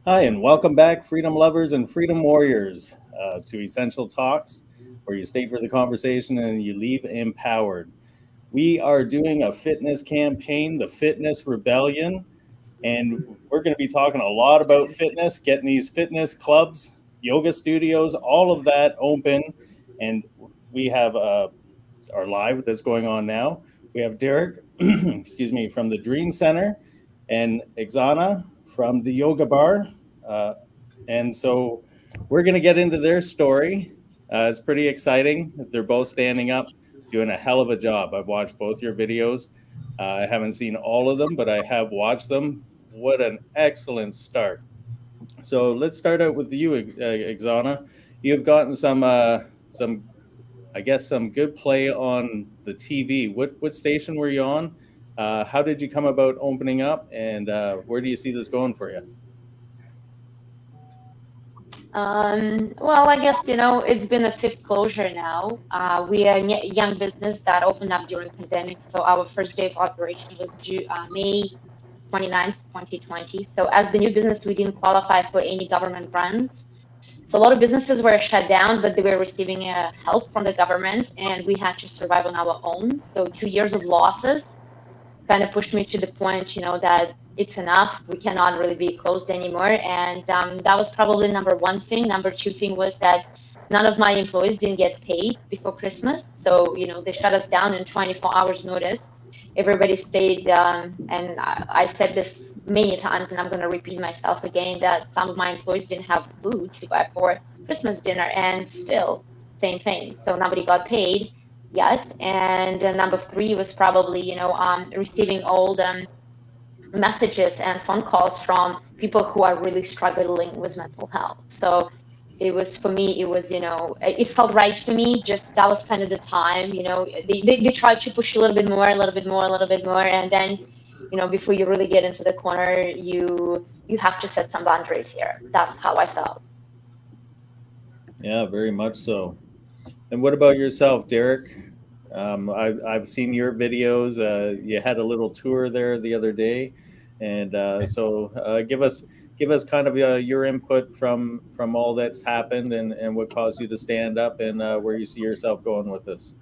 Hi, and welcome back, freedom lovers and freedom warriors, to Essential Talks, where you stay for the conversation and you leave empowered. We are doing a fitness campaign, the Fitness Rebellion, and we're going to be talking a lot about fitness, getting these fitness clubs, yoga studios, all of that open. And we have our live that's going on now. We have Derek, excuse me, from the Dream Center, and Oxana from the Yoga Bar. Uh, and so we're going to get into their story. It's pretty exciting. They're both standing up, doing a hell of a job. I've watched both your videos. I haven't seen all of them, but I have watched them. What an excellent start. So let's start out with you, Oxana. You've gotten some, I guess, some good play on the TV. What station were you on? How did you come about opening up, and where do you see this going for you? Well, I guess, it's been a fifth closure now. We are a young business that opened up during pandemic. So our first day of operation was May 29th, 2020. So as the new business, we didn't qualify for any government grants. So a lot of businesses were shut down, but they were receiving help from the government, and we had to survive on our own. So 2 years of losses kind of pushed me to the point, that it's enough. We cannot really be closed anymore. And that was probably number one thing. Number two thing was that none of my employees didn't get paid before Christmas. So, they shut us down in 24 hours notice. Everybody stayed, and I said this many times, and I'm going to repeat myself again, that some of my employees didn't have food to buy for Christmas dinner, and still, same thing. So nobody got paid yet. And number three was probably, receiving all the messages and phone calls from people who are really struggling with mental health. So it was, for me, it was, it felt right to me. Just that was kind of the time, they try to push you a little bit more, a little bit more, a little bit more. And then, before you really get into the corner, you have to set some boundaries here. That's how I felt. Yeah, very much so. And what about yourself, Derek? I've seen your videos. You had a little tour there the other day, and give us kind of your input from all that's happened and what caused you to stand up and where you see yourself going with this.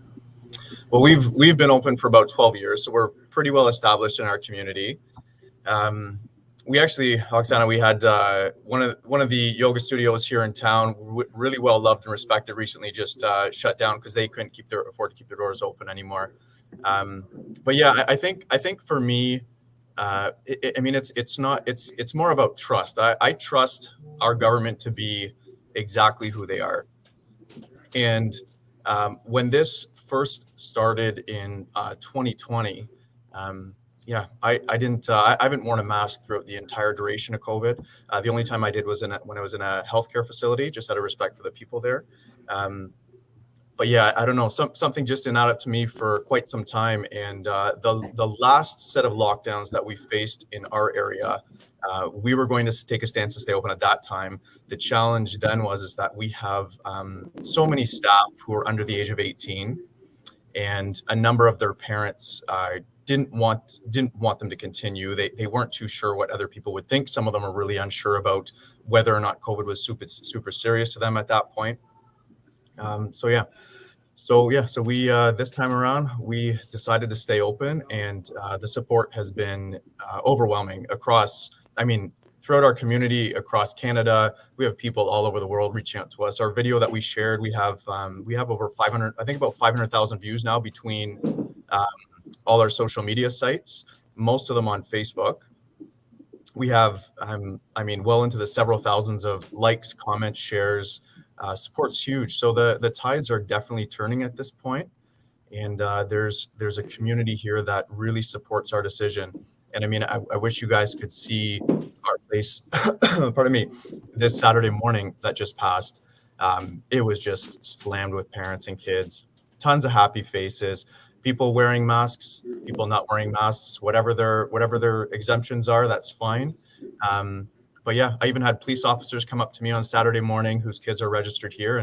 Well, we've been open for about 12 years, so we're pretty well established in our community. We actually, Oxana, we had one of the yoga studios here in town, really well loved and respected, recently just shut down because they couldn't afford to keep their doors open anymore. But yeah, I think for me, it's more about trust. I trust our government to be exactly who they are. And when this first started in 2020, I haven't worn a mask throughout the entire duration of COVID. The only time I did was when I was in a healthcare facility, just out of respect for the people there. But yeah, I don't know, something just didn't add up to me for quite some time. And the last set of lockdowns that we faced in our area, we were going to take a stance to stay open at that time. The challenge then is that we have so many staff who are under the age of 18, and a number of their parents didn't want them to continue. They weren't too sure what other people would think. Some of them are really unsure about whether or not COVID was super serious to them at that point. So we this time around we decided to stay open, and the support has been overwhelming across. Throughout our community across Canada. We have people all over the world reaching out to us. Our video that we shared, we have over 500, I think about 500,000 views now between all our social media sites, most of them on Facebook. We have, well into the several thousands of likes, comments, shares. Support's huge. So the tides are definitely turning at this point. And there's a community here that really supports our decision. And I wish you guys could see our place, pardon me, this Saturday morning that just passed. It was just slammed with parents and kids, tons of happy faces, people wearing masks, people not wearing masks, whatever their exemptions are, that's fine. But yeah, I even had police officers come up to me on Saturday morning whose kids are registered here,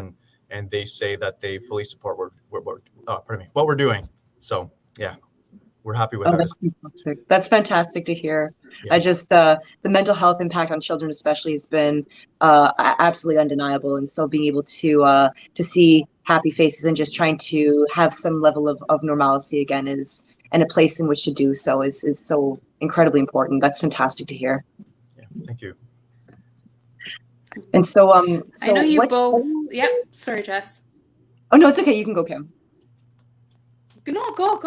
and they say that they fully support what we're doing. So yeah. we're happy with Oh, our that's fantastic. That's fantastic to hear. Yeah. I just the mental health impact on children, especially, has been absolutely undeniable. And so being able to see happy faces and just trying to have some level of normalcy again is, and a place in which to do so is so incredibly important. That's fantastic to hear. Yeah, thank you. And so I know you both. Yep. Sorry, Jess. Oh no, it's okay. You can go, Kim. No, go.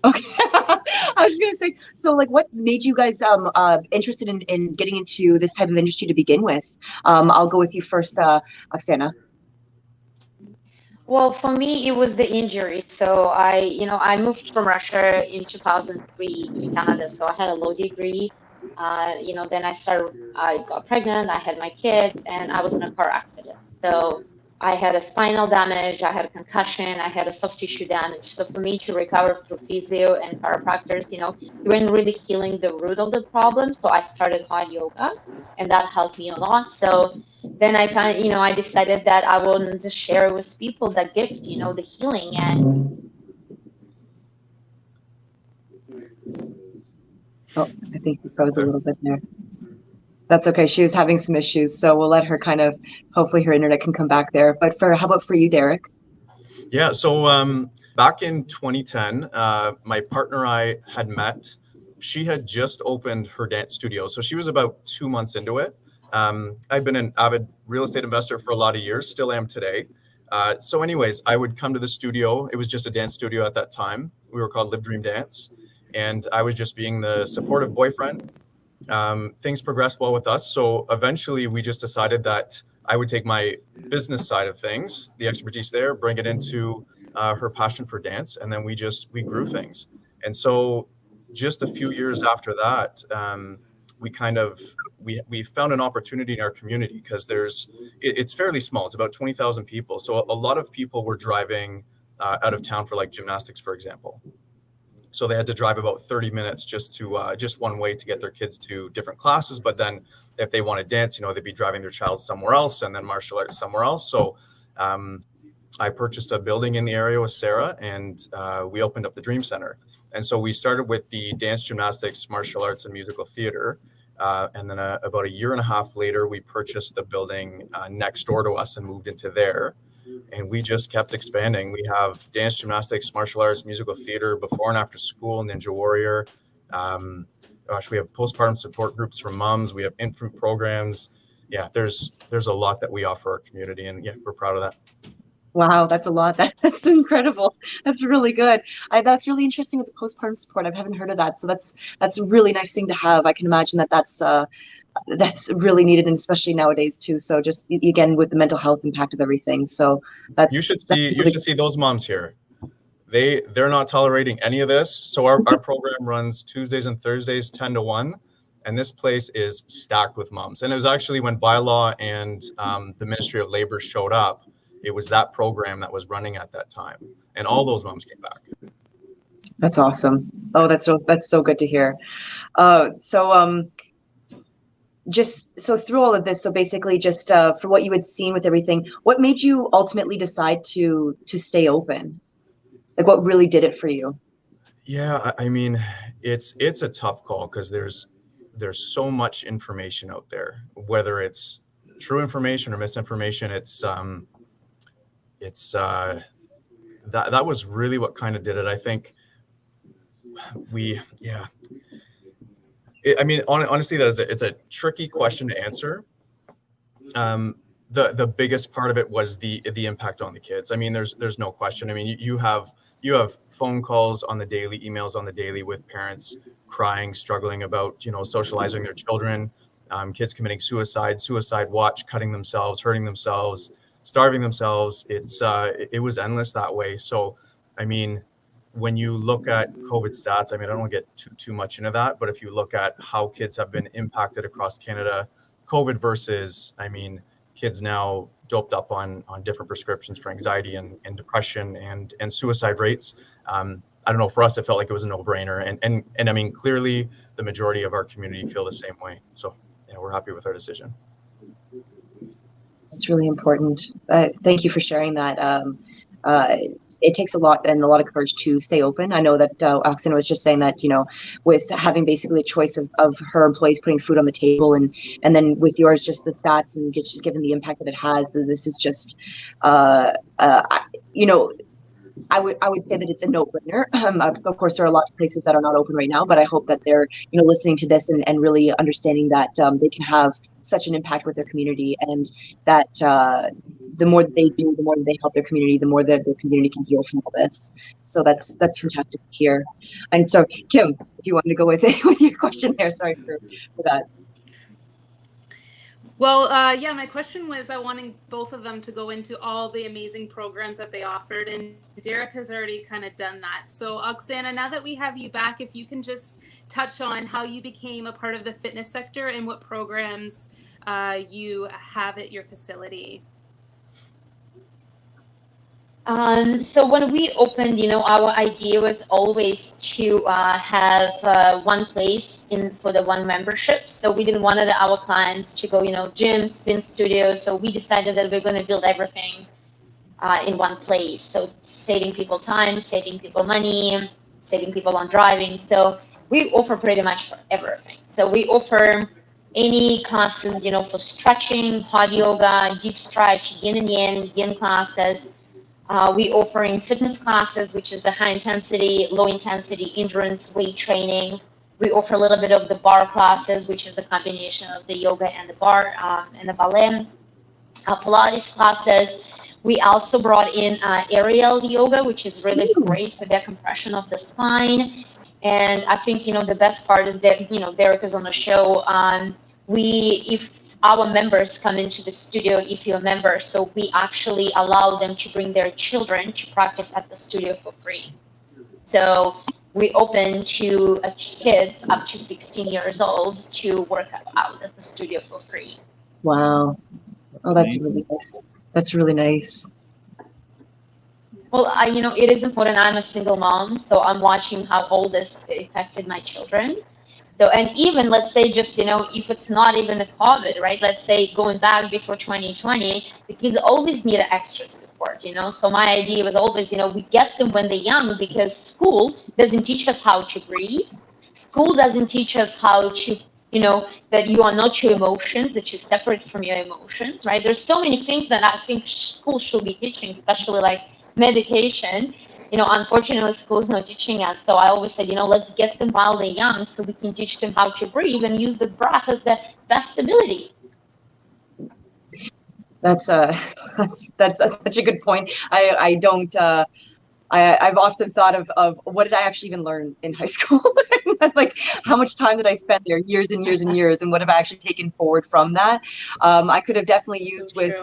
Okay. I was just gonna say, so like, what made you guys interested in getting into this type of industry to begin with? I'll go with you first, Oxana. Well, for me, it was the injury. So I moved from Russia in 2003 to Canada. So I had a law degree. Then I got pregnant, I had my kids, and I was in a car accident. So I had a spinal damage, I had a concussion, I had a soft tissue damage. So for me to recover through physio and chiropractors, we weren't really healing the root of the problem. So I started hot yoga, and that helped me a lot. So then I I decided that I wanted to share with people that gift, the healing. And Oh, I think we froze a little bit there. That's okay. She was having some issues, so we'll let her hopefully her internet can come back there. But how about for you, Derek? Yeah, so back in 2010, my partner and I had met. She had just opened her dance studio, so she was about 2 months into it. I've been an avid real estate investor for a lot of years, still am today. So anyways, I would come to the studio. It was just a dance studio at that time. We were called Live Dream Dance. And I was just being the supportive boyfriend. Things progressed well with us. So eventually we just decided that I would take my business side of things, the expertise there, bring it into her passion for dance. And then we grew things. And so just a few years after that, we found an opportunity in our community because it's fairly small. It's about 20,000 people. So a lot of people were driving out of town for like gymnastics, for example. So they had to drive about 30 minutes just one way to get their kids to different classes. But then if they want to dance, they'd be driving their child somewhere else and then martial arts somewhere else. So I purchased a building in the area with Sarah and we opened up the Dream Center. And so we started with the dance, gymnastics, martial arts, and musical theater. And then about a year and a half later, we purchased the building next door to us and moved into there. And we just kept expanding. We have dance, gymnastics, martial arts, musical theater, before and after school, Ninja Warrior. We have postpartum support groups for moms. We have infant programs. Yeah, there's a lot that we offer our community, and yeah, we're proud of that. Wow, that's a lot. That's incredible. That's really good. That's really interesting with the postpartum support. I haven't heard of that, so that's a really nice thing to have. I can imagine that's really needed, and especially nowadays too. So just again with the mental health impact of everything. So you should see those moms here. They're not tolerating any of this. So our program runs Tuesdays and Thursdays 10 to 1, and this place is stacked with moms. And it was actually when Bylaw and the Ministry of Labor showed up, it was that program that was running at that time, and all those moms came back. That's awesome. Oh, that's so good to hear. Just so through all of this, so basically just for what you had seen with everything, what made you ultimately decide to stay open? Like what really did it for you? Yeah, I mean, it's a tough call because there's so much information out there, whether it's true information or misinformation. That was really what kind of did it. I think honestly, it's a tricky question to answer. The biggest part of it was the impact on the kids. I mean, there's no question. I mean, you have phone calls on the daily, emails on the daily with parents crying, struggling about, socializing their children, kids committing suicide watch, cutting themselves, hurting themselves, starving themselves. It was endless that way. So, I mean, when you look at COVID stats, I mean, I don't want to get too much into that, but if you look at how kids have been impacted across Canada, COVID versus, I mean, kids now doped up on different prescriptions for anxiety and depression and suicide rates. I don't know, for us, it felt like it was a no-brainer. And I mean, clearly the majority of our community feel the same way. So yeah, we're happy with our decision. That's really important. Thank you for sharing that. it takes a lot and a lot of courage to stay open. I know that Oxana was just saying that, with having basically a choice of her employees putting food on the table, and then with yours, just the stats and just given the impact that it has, this is just, I would say that it's a no-brainer. Of course, there are a lot of places that are not open right now, but I hope that they're listening to this and really understanding that they can have such an impact with their community, and that the more that they do, the more that they help their community, the more that their community can heal from all this. So that's fantastic to hear. And so, Kim, if you wanted to go with your question there, sorry for that. Well, yeah, my question was I wanted both of them to go into all the amazing programs that they offered, and Derek has already kind of done that. So, Oxana, now that we have you back, if you can just touch on how you became a part of the fitness sector and what programs you have at your facility. So when we opened, our idea was always to have one place for the one membership. So we didn't want our clients to go, gyms, spin studios. So we decided that we're going to build everything in one place. So saving people time, saving people money, saving people on driving. So we offer pretty much for everything. So we offer any classes, for stretching, hot yoga, deep stretch, yin and yin classes. We offering fitness classes, which is the high intensity, low intensity endurance weight training. We offer a little bit of the bar classes, which is the combination of the yoga and the bar and the ballet. Pilates classes. We also brought in aerial yoga, which is really great for decompression of the spine. And I think, the best part is that, Derek is on the show. If our members come into the studio, if you're a member, so we actually allow them to bring their children to practice at the studio for free. So we open to kids up to 16 years old to work out at the studio for free. Wow. That's really nice. That's really nice. Well, it is important. I'm a single mom, so I'm watching how all this affected my children. So, and even let's say just, if it's not even the COVID, right? Let's say going back before 2020, the kids always need extra support, So my idea was always, we get them when they're young, because school doesn't teach us how to breathe. School doesn't teach us how to, that you are not your emotions, that you're separate from your emotions, right? There's so many things that I think school should be teaching, especially like meditation. Unfortunately, school is not teaching us. So I always said, let's get them while they're young so we can teach them how to breathe and use the breath as the best ability. That's such a good point. I've often thought of what did I actually even learn in high school? Like, how much time did I spend there? Years and years and years. And what have I actually taken forward from that? I could have definitely used with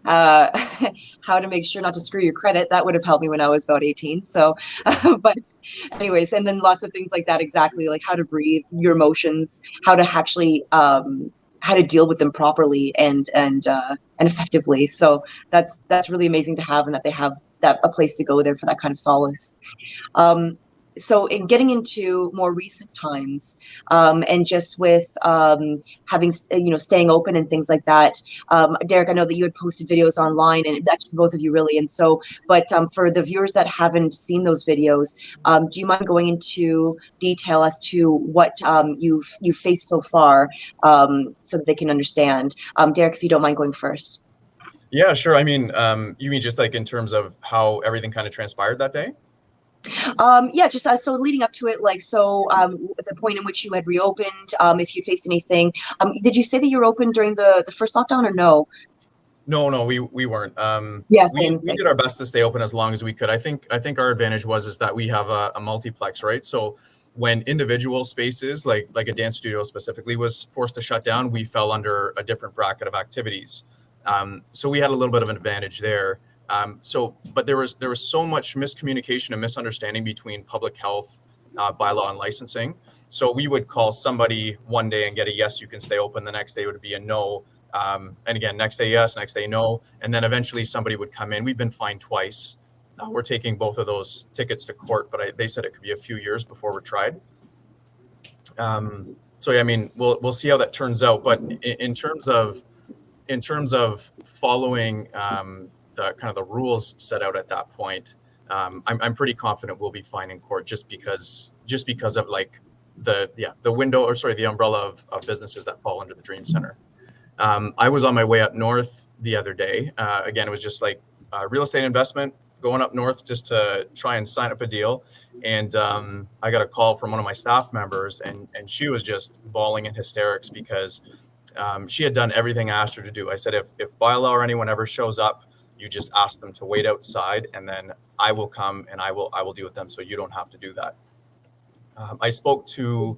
how to make sure not to screw your credit. That would have helped me when I was about 18. So, but anyways, and then lots of things like that, exactly, like how to breathe, your emotions, how to actually, how to deal with them properly and effectively. So that's really amazing to have, and that they have a place to go there for that kind of solace. So in getting into more recent times, and just with having, staying open and things like that, Derek, I know that you had posted videos online, and actually both of you really. And so, but for the viewers that haven't seen those videos, do you mind going into detail as to what you've faced so far, so that they can understand? Derek, if you don't mind going first. Yeah, sure. I mean, you mean just like in terms of how everything kind of transpired that day? Yeah, just so leading up to it, like, so at the point in which you had reopened, if you faced anything, did you say that you were open during the first lockdown, or no? No, we weren't. Yes, we did our best to stay open as long as we could. I think our advantage is that we have a multiplex, right? So when individual spaces like a dance studio specifically was forced to shut down, we fell under a different bracket of activities. So we had a little bit of an advantage there. But there was so much miscommunication and misunderstanding between public health, bylaw, and licensing. So we would call somebody one day and get a yes, you can stay open. The next day would be a no. And again, next day, yes, next day, no. And then eventually somebody would come in. We've been fined twice. We're taking both of those tickets to court, but they said it could be a few years before we're tried. So yeah, I mean, we'll see how that turns out. But in terms of following the kind of the rules set out at that point, I'm pretty confident we'll be fine in court just because of like the umbrella of businesses that fall under the Dream Center. I was on my way up north the other day. Again, it was just like real estate investment, going up north just to try and sign up a deal. And I got a call from one of my staff members, and she was just bawling in hysterics because she had done everything I asked her to do. I said, if bylaw or anyone ever shows up, you just ask them to wait outside, and then I will come and I will deal with them, so you don't have to do that. I spoke to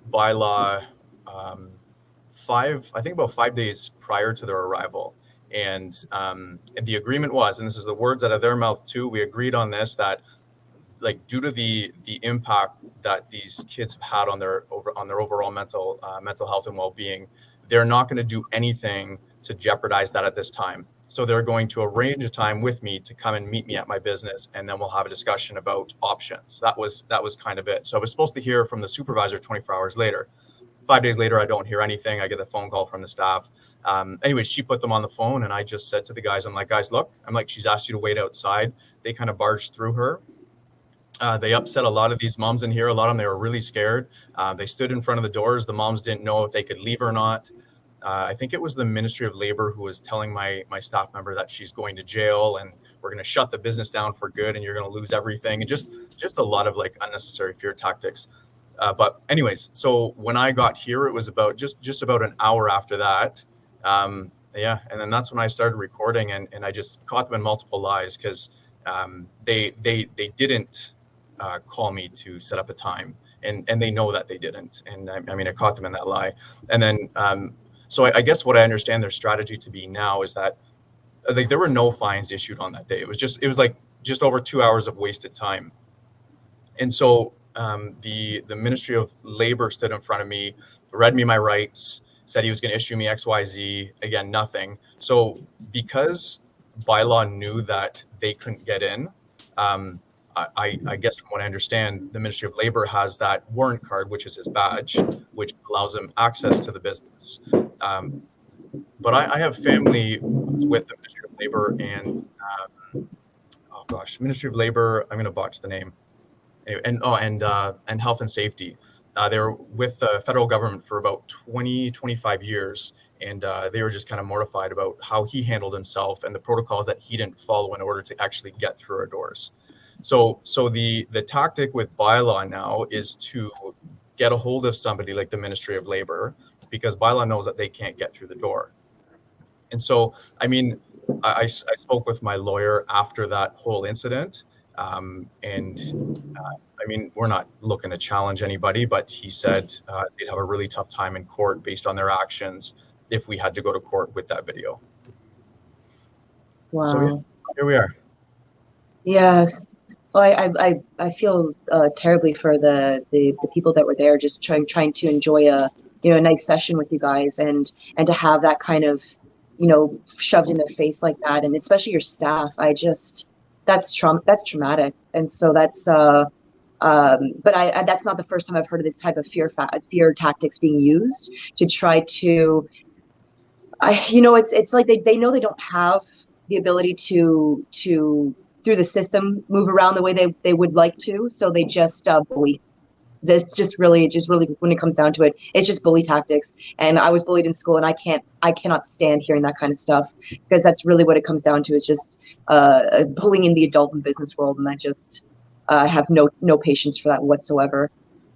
bylaw about 5 days prior to their arrival. And the agreement was, and this is the words out of their mouth too, we agreed on this, that like due to the impact that these kids have had on their overall mental health and well-being, they're not going to do anything to jeopardize that at this time. So they're going to arrange a time with me to come and meet me at my business, and then we'll have a discussion about options. That was kind of it. So I was supposed to hear from the supervisor 24 hours later. 5 days later, I don't hear anything. I get a phone call from the staff. Anyways, she put them on the phone, and I just said to the guys, I'm like, guys, look, she's asked you to wait outside. They kind of barged through her. They upset a lot of these moms in here. A lot of them, they were really scared. They stood in front of the doors. The moms didn't know if they could leave or not. I think it was the Ministry of Labor who was telling my staff member that she's going to jail and we're going to shut the business down for good and you're going to lose everything. And just a lot of like unnecessary fear tactics. But anyways, so when I got here, it was about just about an hour after that. And then that's when I started recording, and I just caught them in multiple lies because they didn't call me to set up a time, and they know that they didn't. And I caught them in that lie. And then so I guess what I understand their strategy to be now is that like there were no fines issued on that day. It was like just over 2 hours of wasted time. And so the Ministry of Labor stood in front of me, read me my rights, said he was going to issue me XYZ. Again, nothing. So because bylaw knew that they couldn't get in, I guess from what I understand, the Ministry of Labor has that warrant card, which is his badge, which allows him access to the business. But I have family with the Ministry of Labor and, Ministry of Labor, I'm going to botch the name. And health and safety. They were with the federal government for about 25 years. And they were just kind of mortified about how he handled himself and the protocols that he didn't follow in order to actually get through our doors. So the tactic with bylaw now is to get a hold of somebody like the Ministry of Labor, because bylaw knows that they can't get through the door. And so, I spoke with my lawyer after that whole incident. We're not looking to challenge anybody, but he said they'd have a really tough time in court based on their actions if we had to go to court with that video. Wow. So here we are. Yes. Well, I feel terribly for the people that were there, just trying to enjoy a nice session with you guys, and to have that kind of shoved in their face like that, and especially your staff. That's traumatic, and so that's but that's not the first time I've heard of this type of fear tactics being used to try to. It's like they know they don't have the ability to through the system move around the way they would like to, so they just bully. It's just really when it comes down to it, it's just bully tactics. And I was bullied in school, and I cannot stand hearing that kind of stuff, because that's really what it comes down to, is just bullying in the adult and business world, and I have no patience for that whatsoever.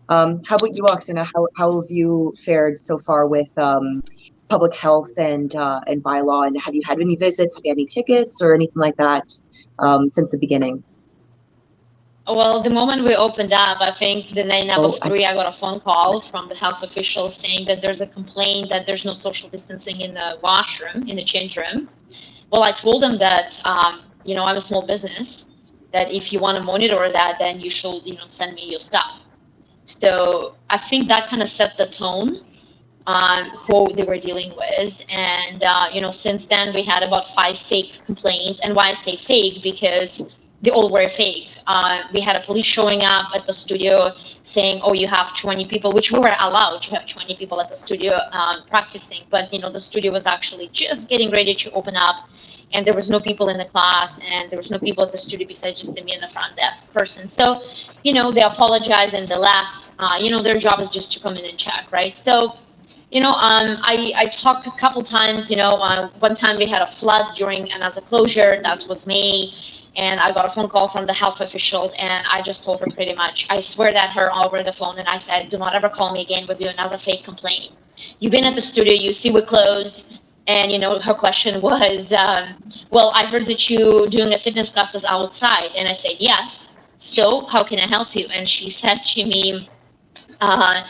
How about you, Oxana? How have you fared so far with public health and bylaw, and have you had any visits? Have you had any tickets or anything like that since the beginning? Well, the moment we opened up, I think the night number 3, I got a phone call from the health official saying that there's a complaint that there's no social distancing in the washroom, in the change room. Well, I told them that, I'm a small business, that if you want to monitor that, then you should, send me your stuff. So I think that kind of set the tone on who they were dealing with. And, since then we had about 5 fake complaints. And why I say fake, because they all were fake. We had a police showing up at the studio saying, oh, you have 20 people, which we were allowed to have 20 people at the studio practicing. But, the studio was actually just getting ready to open up. and there was no people in the class, and there was no people at the studio besides just me and the front desk person. So, they apologized and they left. Their job is just to come in and check, right? So, I talked a couple times. One time we had a flood during another closure. That was May. And I got a phone call from the health officials, and I just told her pretty much, I swear at her over the phone, and I said, do not ever call me again with another fake complaint. You've been at the studio, you see we're closed. And, her question was, well, I heard that you doing a fitness classes outside. And I said, yes. So how can I help you? And she said to me, are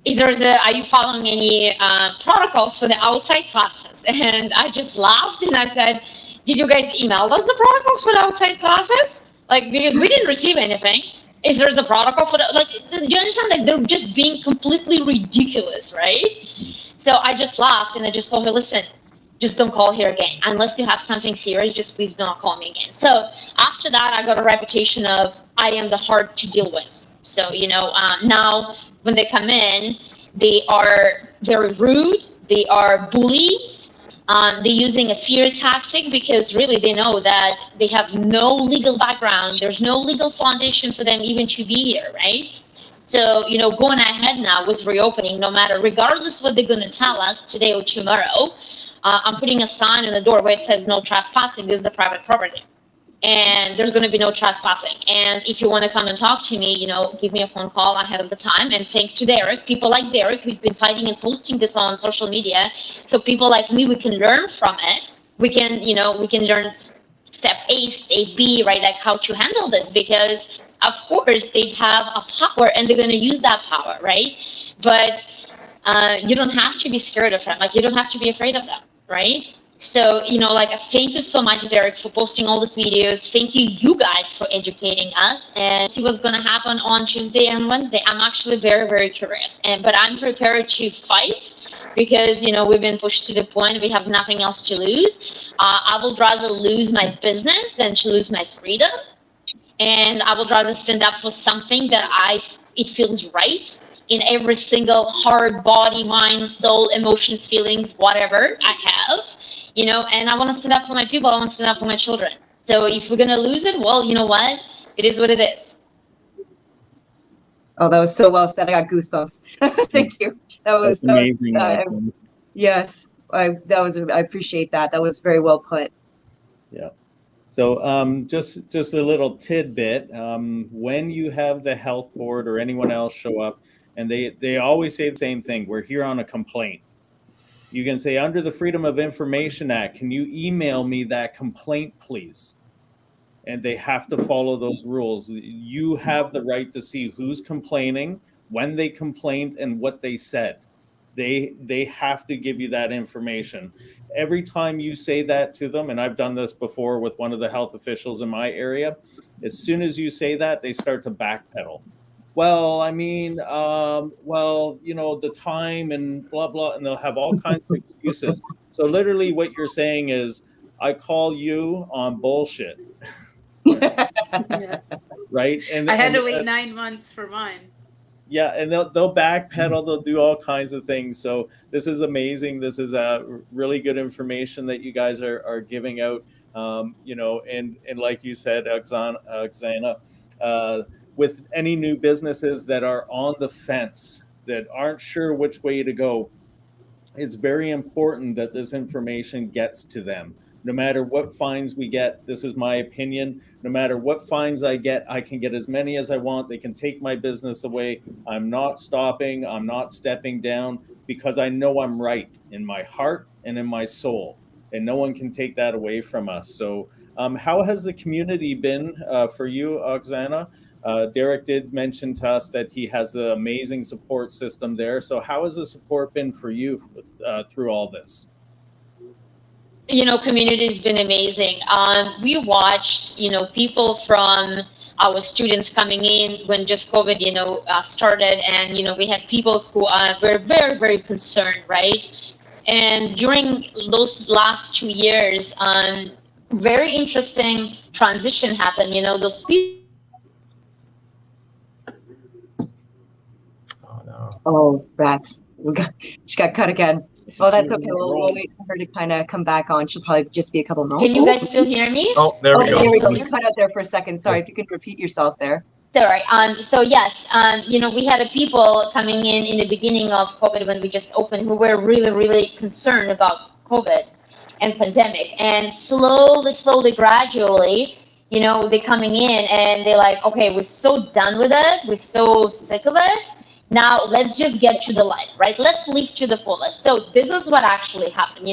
you following any protocols for the outside classes? And I just laughed and I said, did you guys email us the protocols for the outside classes? Because we didn't receive anything. Is there a protocol for do you understand that they're just being completely ridiculous, right? So I just laughed and I just told her, listen, just don't call here again. Unless you have something serious, just please don't call me again. So after that, I got a reputation of I am the hard to deal with. So, now when they come in, they are very rude. They are bullies. They're using a fear tactic because really they know that they have no legal background. There's no legal foundation for them even to be here, right? So, going ahead now with reopening, regardless what they're going to tell us today or tomorrow, I'm putting a sign on the door where it says no trespassing. This is the private property. And there's going to be no trespassing. And if you want to come and talk to me, give me a phone call ahead of the time. And thanks to Derek, people like Derek, who's been fighting and posting this on social media. So people like me, we can learn from it. We can learn step A, step B, right? Like how to handle this, because of course they have a power and they're going to use that power, right? But you don't have to be scared of them. You don't have to be afraid of them, right? So, thank you so much, Derek, for posting all these videos. Thank you guys, for educating us, and see what's going to happen on Tuesday and Wednesday. I'm actually very, very curious, but I'm prepared to fight because, we've been pushed to the point we have nothing else to lose. I would rather lose my business than to lose my freedom. And I would rather stand up for something that it feels right in every single heart, body, mind, soul, emotions, feelings, whatever I have. And I want to stand up for my people. I want to stand up for my children. So if we're going to lose it, well, you know what? It is what it is. Oh, that was so well said. I got goosebumps. Thank you. That's amazing. Yes, I appreciate that. That was very well put. Yeah. So just a little tidbit. When you have the health board or anyone else show up, and they always say the same thing, we're here on a complaint. You can say, under the Freedom of Information Act, can you email me that complaint, please? And they have to follow those rules. You have the right to see who's complaining, when they complained, and what they said. They have to give you that information. Every time you say that to them, and I've done this before with one of the health officials in my area, as soon as you say that, they start to backpedal. Well, the time and blah, blah, and they'll have all kinds of excuses. So literally what you're saying is, I call you on bullshit. Yeah. Right? And I had to wait 9 months for mine. Yeah, and they'll backpedal, they'll do all kinds of things. So this is amazing. This is really good information that you guys are giving out. And like you said, Oxana, with any new businesses that are on the fence, that aren't sure which way to go, it's very important that this information gets to them. No matter what fines we get, this is my opinion, no matter what fines I get, I can get as many as I want. They can take my business away. I'm not stopping. I'm not stepping down, because I know I'm right in my heart and in my soul, and no one can take that away from us. So how has the community been for you, Oxana? Derek did mention to us that he has an amazing support system there. So how has the support been for you through all this? Community's been amazing. We watched, people from our students coming in when just COVID, started, and, we had people who were very, very concerned, right? And during those last 2 years, very interesting transition happened. Those people. Oh no. Oh, rats. She got cut again. Oh, that's okay. We'll wait for her to kind of come back on. She'll probably just be a couple moments. Can you guys still hear me? Oh, there we go. There we go. You cut out there for a second. Sorry, if you could repeat yourself there. Sorry. So yes, we had people coming in the beginning of COVID when we just opened who were really, really concerned about COVID and pandemic. And slowly, gradually, they're coming in and they're like, okay, we're so done with it. We're so sick of it. Now let's just get to the light, right? Let's live to the fullest. So this is what actually happened.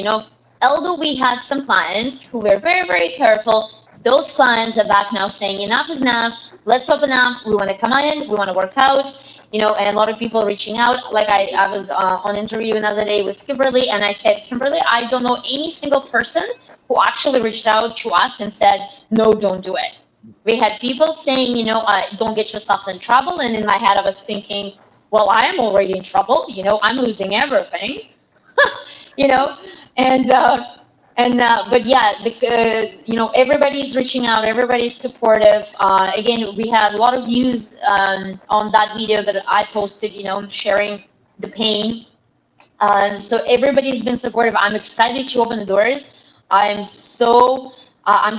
Although we had some clients who were very, very careful, those clients are back now saying enough is enough. Let's open up. We want to come in. We want to work out. And a lot of people reaching out. Like I was on interview another day with Kimberly, and I said, Kimberly, I don't know any single person who actually reached out to us and said, no, don't do it. We had people saying, don't get yourself in trouble. And in my head, I was thinking, well, I am already in trouble. I'm losing everything. But yeah, everybody's reaching out, everybody's supportive. Again, we had a lot of views on that video that I posted, sharing the pain. So everybody's been supportive. I'm excited to open the doors. I'm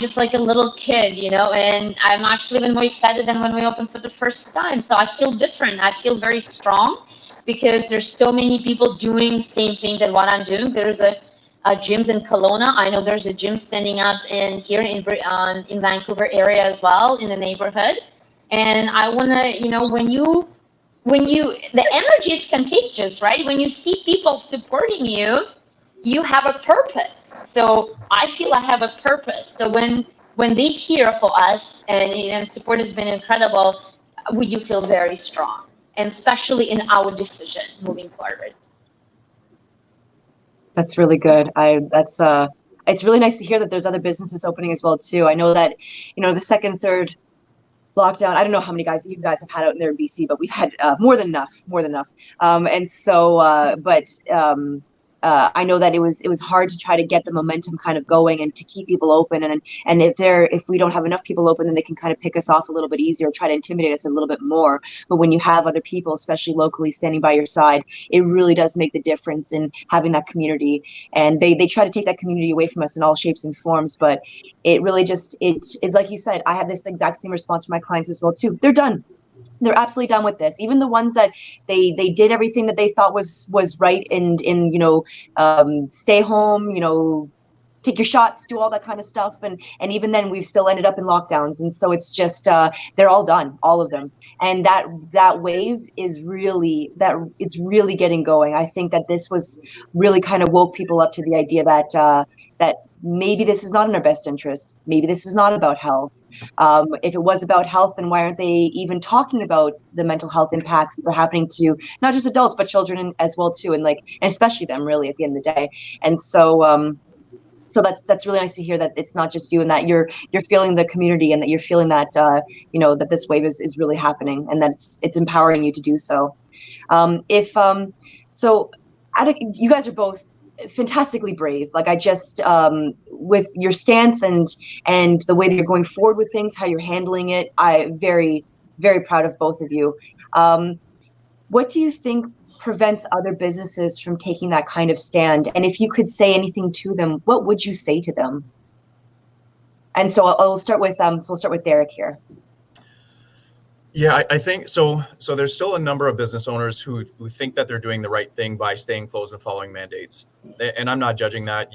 just like a little kid, and I'm actually even more excited than when we opened for the first time. So I feel different. I feel very strong because there's so many people doing the same thing than what I'm doing. There's a gyms in Kelowna. I know there's a gym standing up here in Vancouver area as well in the neighborhood. And I want to, when the energy is contagious, right? When you see people supporting you, you have a purpose. So I feel I have a purpose. So when they hear for us and support has been incredible, we do feel very strong, and especially in our decision moving forward. That's really good. It's really nice to hear that there's other businesses opening as well too. I know that, the second, third lockdown, I don't know how many you guys have had out in there in BC, but we've had more than enough. I know that it was hard to try to get the momentum kind of going and to keep people open. And if we don't have enough people open, then they can kind of pick us off a little bit easier, try to intimidate us a little bit more. But when you have other people, especially locally, standing by your side, it really does make the difference in having that community. And they try to take that community away from us in all shapes and forms. But it really it's like you said, I have this exact same response from my clients as well too. They're done. They're absolutely done with this. Even the ones that they did everything that they thought was right in stay home, take your shots, do all that kind of stuff, and even then we've still ended up in lockdowns. And so it's just they're all done, all of them. And that wave is really it's really getting going. I think that this was really kind of woke people up to the idea that maybe this is not in our best interest. Maybe this is not about health. If it was about health, then why aren't they even talking about the mental health impacts that are happening to not just adults, but children as well too. And especially them really at the end of the day. And so that's really nice to hear that it's not just you and that you're feeling the community and that you're feeling that, that this wave is really happening and that it's empowering you to do so. You guys are both fantastically brave. Like I just with your stance and the way that you're going forward with things, how you're handling it, I'm very, very proud of both of you. What do you think prevents other businesses from taking that kind of stand? And if you could say anything to them, what would you say to them? And so I'll start with we'll start with Derek here. Yeah, I think so. So there's still a number of business owners who think that they're doing the right thing by staying closed and following mandates. And I'm not judging that.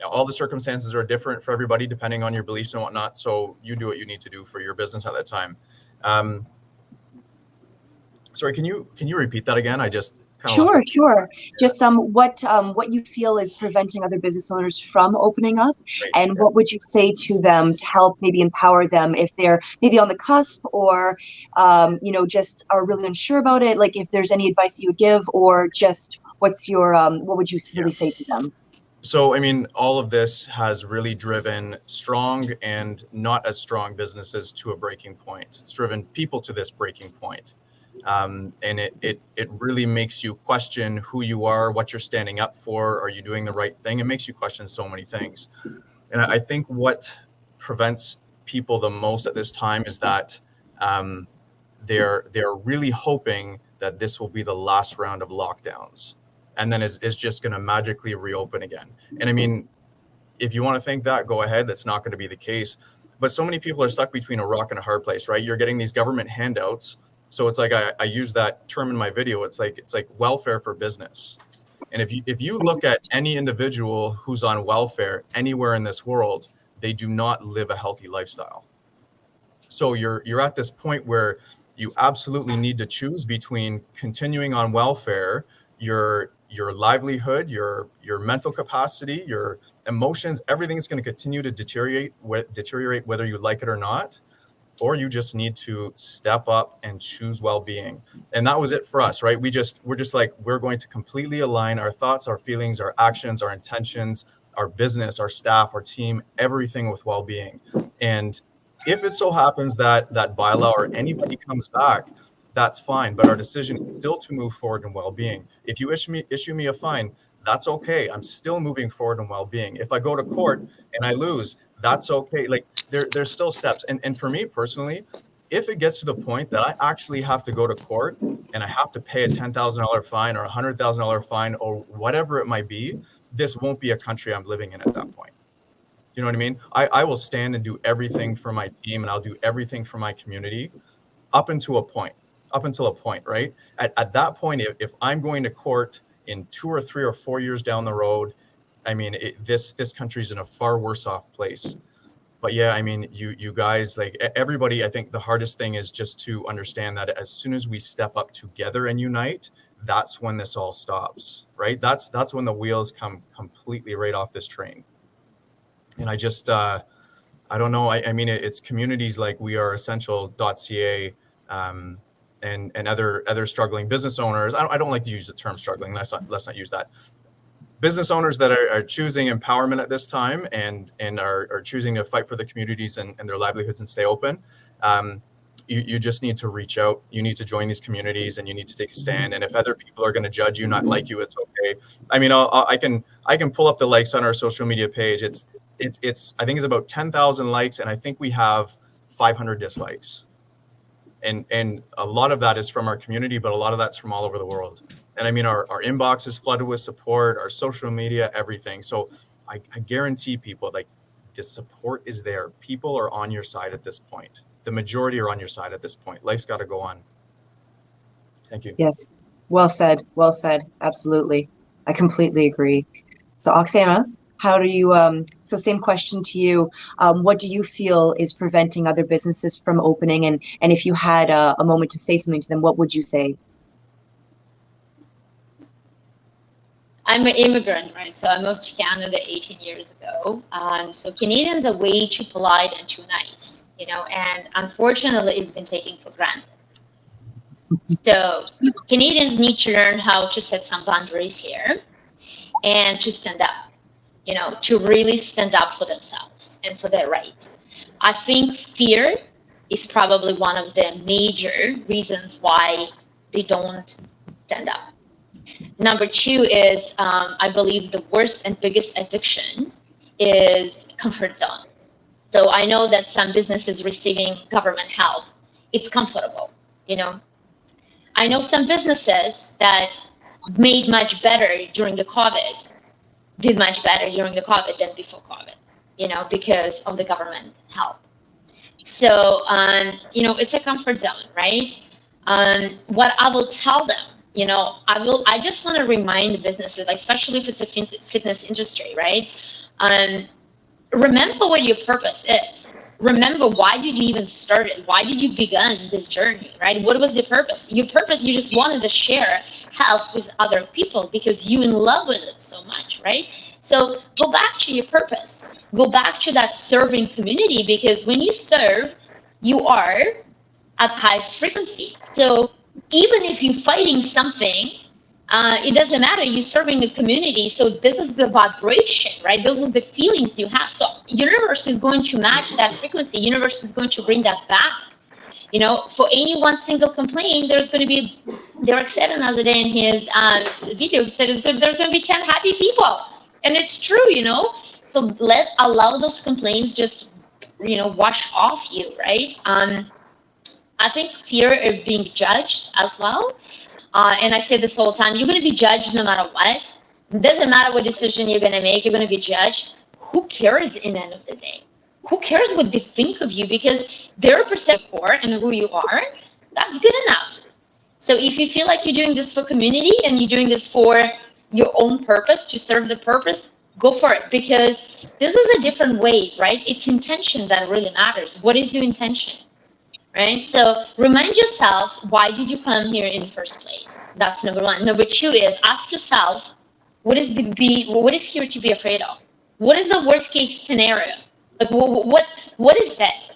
All the circumstances are different for everybody depending on your beliefs and whatnot. So you do what you need to do for your business at that time. Sorry, can you repeat that again? I just Sure. Just what you feel is preventing other business owners from opening up, and what would you say to them to help maybe empower them if they're maybe on the cusp or just are really unsure about it? Like if there's any advice you would give, or just what would you really say to them? So, I mean, all of this has really driven strong and not as strong businesses to a breaking point. It's driven people to this breaking point. And it really makes you question who you are, what you're standing up for. Are you doing the right thing? It makes you question so many things. And I think what prevents people the most at this time is that they're really hoping that this will be the last round of lockdowns. and then is just going to magically reopen again. And I mean, if you want to think that, go ahead. That's not going to be the case. But so many people are stuck between a rock and a hard place, right? You're getting these government handouts. So it's like I use that term in my video. It's like welfare for business. And if you look at any individual who's on welfare anywhere in this world, they do not live a healthy lifestyle. So you're at this point where you absolutely need to choose between continuing on welfare, your livelihood, your mental capacity, your emotions, everything's going to continue to deteriorate whether you like it or not, or you just need to step up and choose well-being. And that was it for us, right? We're just like, we're going to completely align our thoughts, our feelings, our actions, our intentions, our business, our staff, our team, everything with well-being. And if it so happens that bylaw or anybody comes back, that's fine. But our decision is still to move forward in well-being. If you issue me a fine, that's okay. I'm still moving forward in well-being. If I go to court and I lose, that's okay. Like there's still steps. And for me personally, if it gets to the point that I actually have to go to court and I have to pay a $10,000 fine or a $100,000 fine or whatever it might be, this won't be a country I'm living in at that point. You know what I mean? I will stand and do everything for my team, and I'll do everything for my community up until a point, right? At that point, if I'm going to court in 2 or 3 or 4 years down the road, I mean, this country's in a far worse off place. But yeah, I mean, you guys, like everybody, I think the hardest thing is just to understand that as soon as we step up together and unite, that's when this all stops, right? That's when the wheels come completely right off this train. And I just, I don't know. I mean, it's communities like we are essential.ca and other struggling business owners. I don't like to use the term struggling. Let's not use that. Business owners that are choosing empowerment at this time and are choosing to fight for the communities and their livelihoods and stay open. You just need to reach out. You need to join these communities and you need to take a stand. And if other people are going to judge you, not like you, it's okay. I mean, I can pull up the likes on our social media page. It's I think it's about 10,000 likes, and I think we have 500 dislikes. And a lot of that is from our community, but a lot of that's from all over the world. And I mean, our inbox is flooded with support, our social media, everything. So I guarantee people, like, the support is there. People are on your side at this point. The majority are on your side at this point. Life's got to go on. Thank you. Yes. Well said. Well said. Absolutely. I completely agree. So Oxana, how do you, so same question to you. What do you feel is preventing other businesses from opening? And if you had a moment to say something to them, what would you say? I'm an immigrant, right? So I moved to Canada 18 years ago. So Canadians are way too polite and too nice, you know, and unfortunately it's been taken for granted. So Canadians need to learn how to set some boundaries here and to stand up, you know, to really stand up for themselves and for their rights. I think fear is probably one of the major reasons why they don't stand up. Number two is, I believe the worst and biggest addiction is comfort zone. So I know that some businesses receiving government help, it's comfortable, you know. I know some businesses that made much better during the COVID, did much better during the COVID than before COVID, you know, because of the government help. So, you know, it's a comfort zone, right? What I will tell them, you know, I just want to remind businesses, like, especially if it's a fitness industry, right? Remember what your purpose is. Remember, why did you even start it? Why did you begin this journey, right? What was your purpose? Your purpose, you just wanted to share health with other people because you in love with it so much, right? So go back to your purpose. Go back to that serving community, because when you serve, you are at highest frequency. So even if you're fighting something, it doesn't matter, you're serving the community. So this is the vibration, right? Those are the feelings you have. So universe is going to match that frequency. Universe is going to bring that back. You know, for any one single complaint, there's going to be, Derek said another day in his video, he said there's going to be 10 happy people. And it's true, you know. So allow those complaints just, you know, wash off you, right? I think fear of being judged as well. And I say this all the time, you're going to be judged no matter what. It doesn't matter what decision you're going to make, you're going to be judged. Who cares in the end of the day? Who cares what they think of you? Because their perception of you and who you are, that's good enough. So if you feel like you're doing this for community and you're doing this for your own purpose, to serve the purpose, go for it, because this is a different way, right? It's intention that really matters. What is your intention, right? So remind yourself, why did you come here in the first place? That's number one. Number two is ask yourself, what is here to be afraid of? What is the worst case scenario? Like, what is that?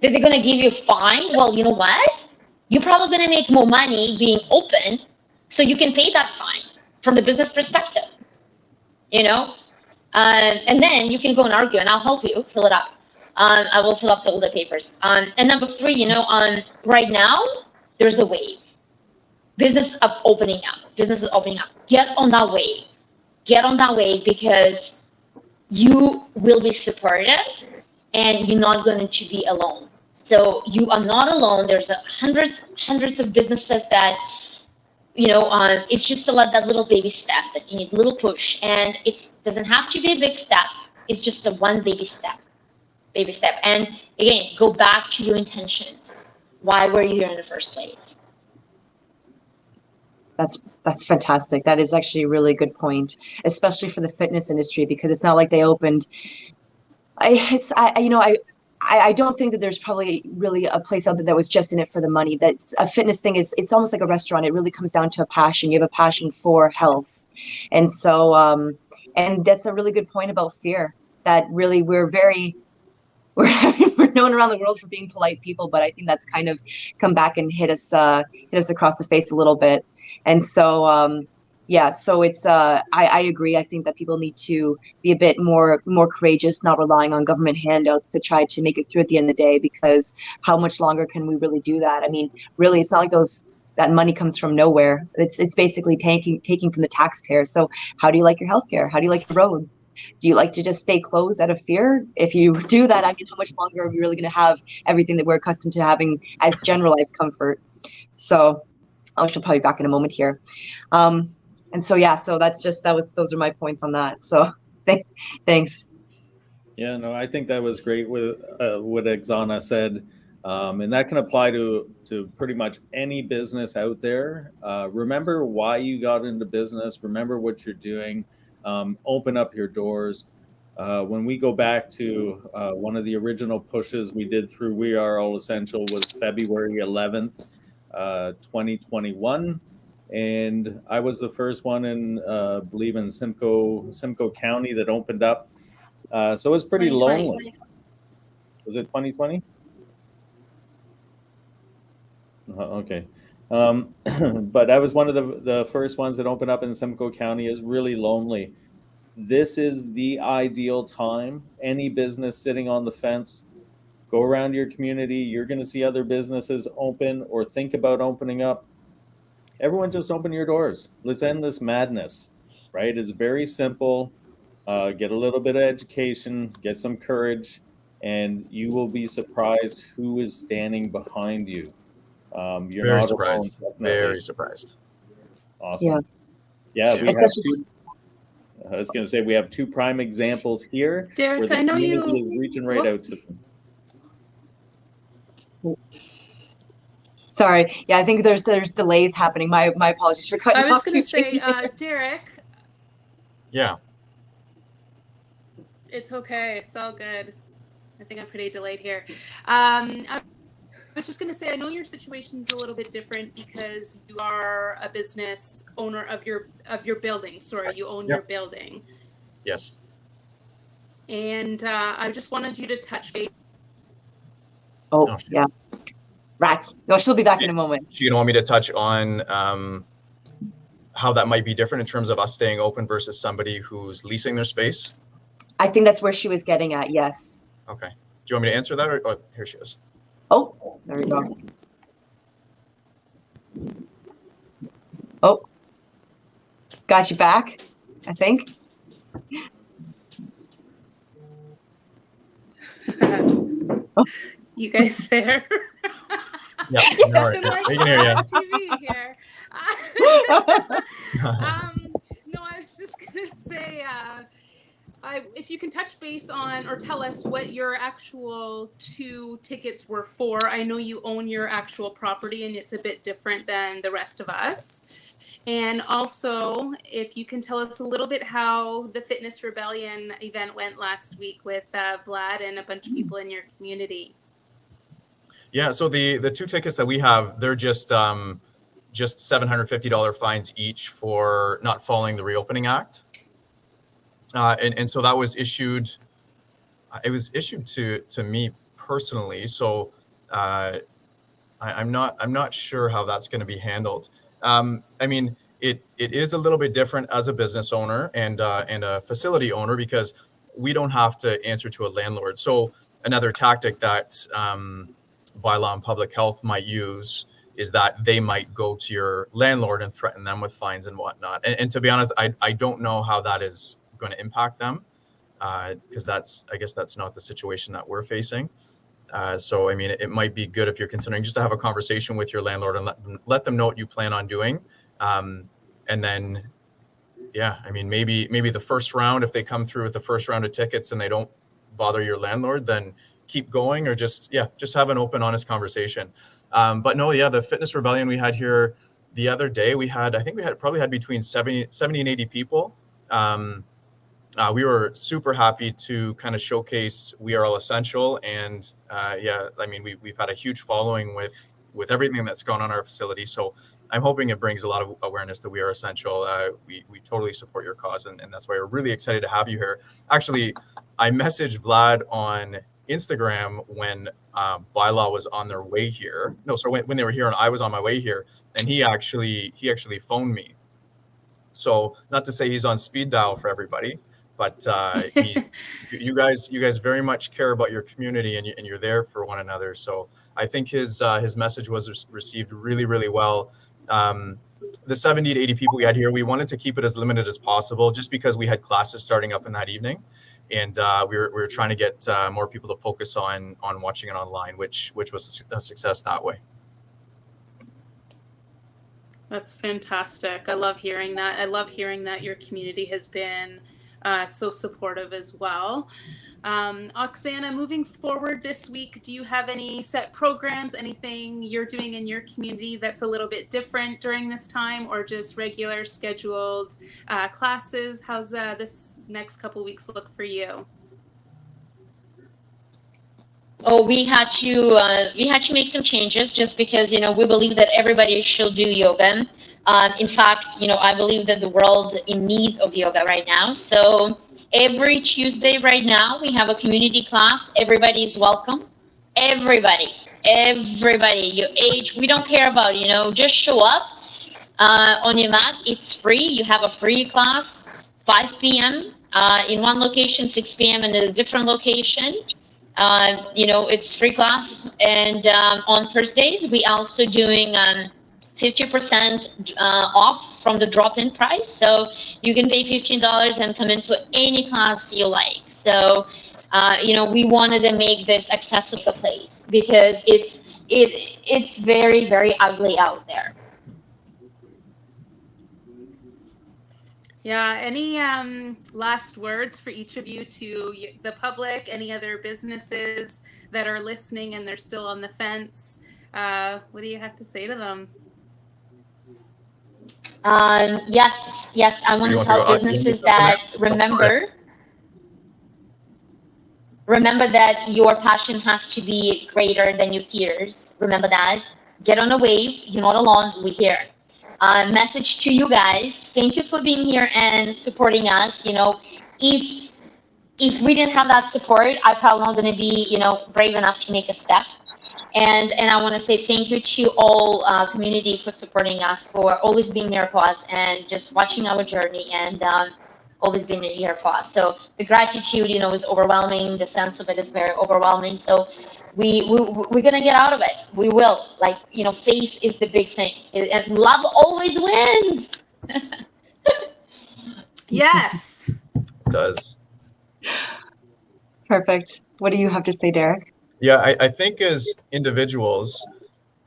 That they're going to give you a fine? Well, you know what? You're probably going to make more money being open, so you can pay that fine from the business perspective, you know? And then you can go and argue, and I'll help you fill it up. I will fill up all the papers. And number three, you know, right now, there's a wave. Business is opening up. Get on that wave. Get on that wave, because you will be supported and you're not going to be alone. So you are not alone. There's hundreds of businesses that, you know, it's just that little baby step that you need, a little push. And it doesn't have to be a big step. It's just a one baby step. And again, go back to your intentions. Why were you here in the first place? That's fantastic. That is actually a really good point, especially for the fitness industry, because it's not like they opened. I don't think that there's probably really a place out there that was just in it for the money. That's a fitness thing is almost like a restaurant. It really comes down to a passion. You have a passion for health, and so and that's a really good point about fear. That really we're known around the world for being polite people, but I think that's kind of come back and hit us across the face a little bit. And so, so it's, I agree. I think that people need to be a bit more courageous, not relying on government handouts to try to make it through at the end of the day, because how much longer can we really do that? I mean, really, it's not like that money comes from nowhere. It's basically taking from the taxpayer. So how do you like your healthcare? How do you like your roads? Do you like to just stay closed out of fear? If you do that, I mean, how much longer are we really going to have everything that we're accustomed to having as generalized comfort? So I shall probably be back in a moment here. And so, so those are my points on that. So thanks. Yeah, no, I think that was great with what Oxana said. And that can apply to pretty much any business out there. Remember why you got into business. Remember what you're doing. Open up your doors. When we go back to one of the original pushes we did through We Are All Essential was February 11th, 2021. And I was the first one in, I believe in Simcoe County that opened up. So it was pretty lonely. Was it 2020? Okay. But I was one of the first ones that opened up in Simcoe County. Is really lonely. This is the ideal time. Any business sitting on the fence, go around your community. You're going to see other businesses open or think about opening up. Everyone just open your doors. Let's end this madness, right? It's very simple. Get a little bit of education, get some courage, and you will be surprised who is standing behind you. You're very not surprised. alone, Very surprised. Awesome. Yeah, we have two. I was going to say we have two prime examples here. Derek, where the I know community you is reaching right out to them. Sorry. Yeah, I think there's delays happening. My apologies for cutting off. I was going to say, Derek. Yeah. It's okay. It's all good. I think I'm pretty delayed here. I was just going to say, I know your situation's a little bit different because you are a business owner of your building. Sorry, you own your building. Yes. And I just wanted you to touch base. Oh, yeah. Rats. No, she'll be back in a moment. So you don't want me to touch on how that might be different in terms of us staying open versus somebody who's leasing their space? I think that's where she was getting at, yes. Okay. Do you want me to answer that? Or here she is. Oh, there we go. Oh, got you back, I think. You guys there? Yeah, no, we can hear you. TV here. No, I was just gonna say, if you can touch base on or tell us what your actual 2 tickets were for. I know you own your actual property and it's a bit different than the rest of us. And also, if you can tell us a little bit how the Fitness Rebellion event went last week with Vlad and a bunch of people in your community. Yeah, so the 2 tickets that we have, they're just $750 fines each for not following the Reopening Act. And so that was issued. It was issued to me personally. So I'm not sure how that's going to be handled. I mean, it is a little bit different as a business owner and a facility owner because we don't have to answer to a landlord. So another tactic that bylaw and public health might use is that they might go to your landlord and threaten them with fines and whatnot. And to be honest, I don't know how that is going to impact them because I guess that's not the situation that we're facing. So, I mean, it might be good if you're considering just to have a conversation with your landlord and let them know what you plan on doing. And then, yeah, I mean, maybe the first round, if they come through with the first round of tickets and they don't bother your landlord, then keep going or just have an open, honest conversation. But no, yeah, the Fitness Rebellion we had here the other day, I think we probably had between 70 and 80 people. We were super happy to kind of showcase We Are All Essential. And yeah, I mean, we've had a huge following with everything that's gone on in our facility. So I'm hoping it brings a lot of awareness that We Are Essential. We totally support your cause. And that's why we're really excited to have you here. Actually, I messaged Vlad on Instagram when bylaw was on their way here. No, so when they were here and I was on my way here, and he actually phoned me. So not to say he's on speed dial for everybody, but you guys very much care about your community and you're there for one another. So I think his message was received really, really well. The 70 to 80 people we had here, we wanted to keep it as limited as possible just because we had classes starting up in that evening. And we were trying to get more people to focus on watching it online, which was a success that way. That's fantastic. I love hearing that. I love hearing that your community has been so supportive as well. Oxana, moving forward this week, do you have any set programs, anything you're doing in your community that's a little bit different during this time, or just regular scheduled classes? How's this next couple weeks look for you? Oh, we had to make some changes just because, we believe that everybody should do yoga. In fact, I believe that the world in need of yoga right now. So every Tuesday right now, we have a community class. Everybody is welcome. Everybody, your age, we don't care about, just show up on your mat. It's free. You have a free class, 5 p.m. In one location, 6 p.m. in a different location. It's free class. And on Thursdays, we also doing 50% off from the drop-in price. So you can pay $15 and come in for any class you like. So, we wanted to make this accessible place because it's very, very ugly out there. Yeah. Any last words for each of you to the public, any other businesses that are listening and they're still on the fence? What do you have to say to them? Yes. I want to tell businesses that remember that your passion has to be greater than your fears. Remember that. Get on a wave. You're not alone. We're here. Message to you guys. Thank you for being here and supporting us. If we didn't have that support, I'm probably not going to be, brave enough to make a step. And I want to say thank you to all community for supporting us, for always being there for us and just watching our journey and always being here for us. So the gratitude, is overwhelming. The sense of it is very overwhelming. So we're going to get out of it. We will. Faith is the big thing. And love always wins. Yes. It does. Perfect. What do you have to say, Derek? Yeah, I think as individuals,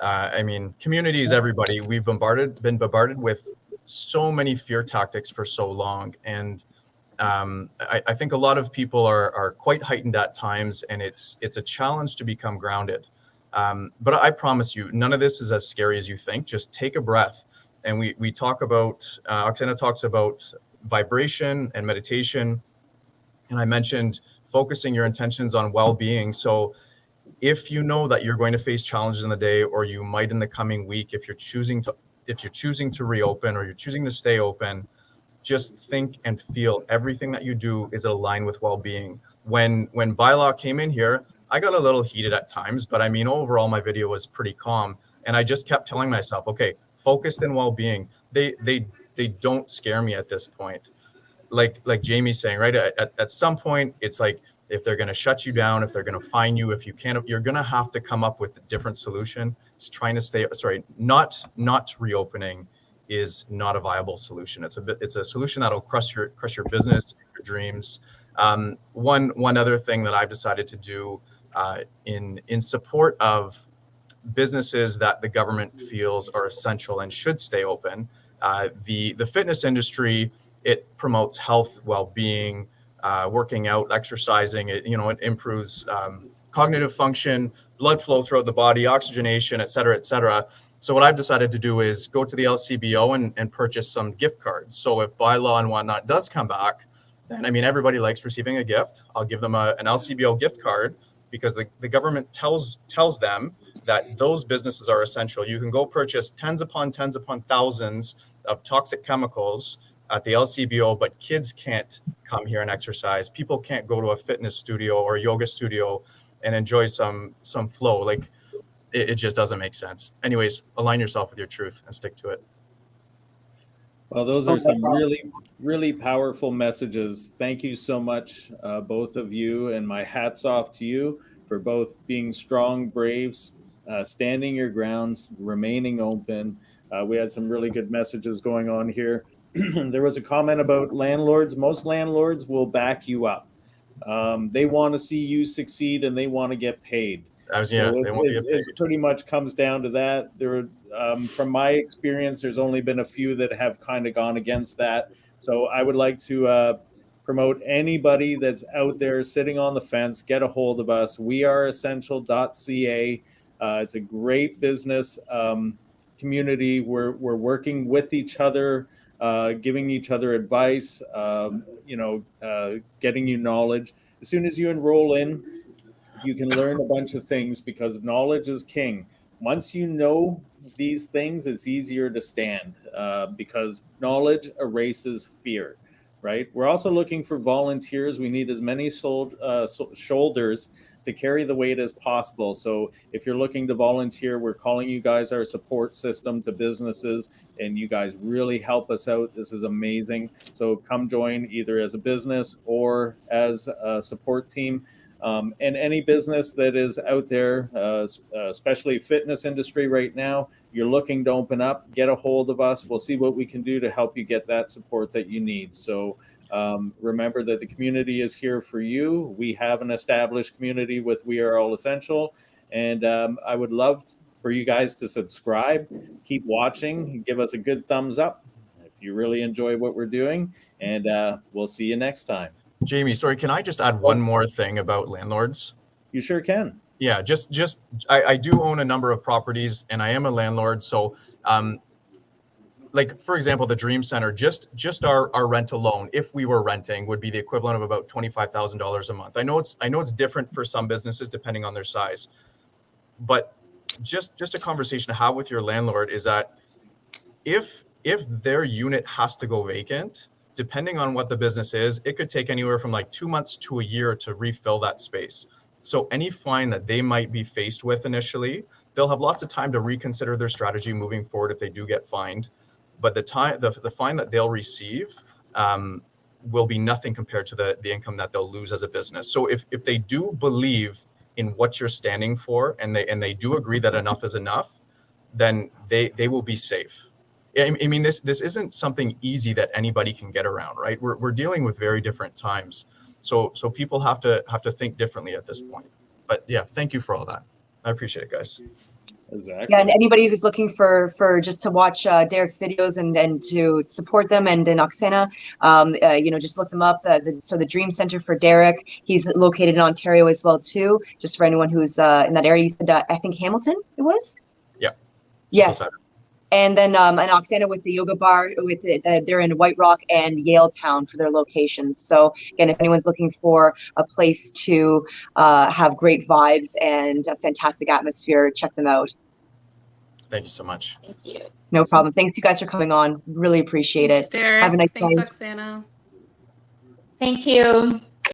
I mean, communities, everybody, we've been bombarded with so many fear tactics for so long. And I think a lot of people are quite heightened at times, and it's a challenge to become grounded. But I promise you, none of this is as scary as you think. Just take a breath. And we talk about, Oxana talks about vibration and meditation. And I mentioned focusing your intentions on well-being. So if you know that you're going to face challenges in the day, or you might in the coming week, if you're choosing to reopen or you're choosing to stay open, just think and feel everything that you do is aligned with well-being. When bylaw came in here, I got a little heated at times, but I mean, overall, my video was pretty calm. And I just kept telling myself, okay, focused in well-being. They don't scare me at this point. Like Jamie's saying, right? At some point, it's like, if they're going to shut you down, if they're going to fine you, if you can't, you're going to have to come up with a different solution. It's trying to not reopening is not a viable solution. It's a solution that'll crush your business, your dreams. One other thing that I've decided to do in support of businesses that the government feels are essential and should stay open. The fitness industry, it promotes health, well-being, working out, exercising. It improves cognitive function, blood flow throughout the body, oxygenation, et cetera, et cetera. So what I've decided to do is go to the LCBO and purchase some gift cards. So if bylaw and whatnot does come back, then, I mean, everybody likes receiving a gift. I'll give them an LCBO gift card, because the government tells them that those businesses are essential. You can go purchase tens upon thousands of toxic chemicals at the LCBO, but kids can't come here and exercise. People can't go to a fitness studio or yoga studio and enjoy some flow. Like, it just doesn't make sense. Anyways, align yourself with your truth and stick to it. Well, those are some really, really powerful messages. Thank you so much, both of you, and my hat's off to you for both being strong, brave, standing your grounds, remaining open. We had some really good messages going on here. There was a comment about landlords. Most landlords will back you up. They want to see you succeed, and they want to get paid. It pretty much comes down to that. From my experience, there's only been a few that have kind of gone against that. So I would like to promote anybody that's out there sitting on the fence, get a hold of us. We are essential.ca. It's a great business community. We're working with each other, giving each other advice, getting you knowledge. As soon as you enroll in, you can learn a bunch of things, because knowledge is king. Once you know these things, it's easier to stand, because knowledge erases fear, right? We're also looking for volunteers. We need as many shoulders to carry the weight as possible. So if you're looking to volunteer, we're calling you guys our support system to businesses, and you guys really help us out. This is amazing. So come join either as a business or as a support team. And any business that is out there, especially fitness industry right now, you're looking to open up, get a hold of us. We'll see what we can do to help you get that support that you need. So remember that the community is here for you. We have an established community with We Are All Essential. And I would love for you guys to subscribe, keep watching, give us a good thumbs up if you really enjoy what we're doing. And we'll see you next time. Jamie, sorry, can I just add one more thing about landlords? You sure can. Yeah, I do own a number of properties, and I am a landlord. So, like, for example, the Dream Center, just our rent alone, if we were renting, would be the equivalent of about $25,000 a month. I know it's different for some businesses depending on their size, but just a conversation to have with your landlord is that if their unit has to go vacant, depending on what the business is, it could take anywhere from like 2 months to a year to refill that space. So any fine that they might be faced with initially, they'll have lots of time to reconsider their strategy moving forward if they do get fined. But the fine that they'll receive will be nothing compared to the income that they'll lose as a business. So if they do believe in what you're standing for, and they do agree that enough is enough, then they will be safe. I mean, this isn't something easy that anybody can get around, right? We're dealing with very different times, so people have to think differently at this point. But yeah, thank you for all that. I appreciate it, guys. Exactly. Yeah, and anybody who's looking for just to watch Derek's videos and to support them, and in Oxana, just look them up. The Dream Center for Derek, he's located in Ontario as well too. Just for anyone who's in that area, you said I think Hamilton it was. Yeah. Yes. And then and Oxana with the yoga bar they're in White Rock and Yaletown for their locations. So again, if anyone's looking for a place to have great vibes and a fantastic atmosphere, check them out. Thank you so much. Thank you. No problem. Thanks you guys for coming on. Really appreciate Thanks, it. Derek. Have a nice Thanks, night. Oxana. Thank you.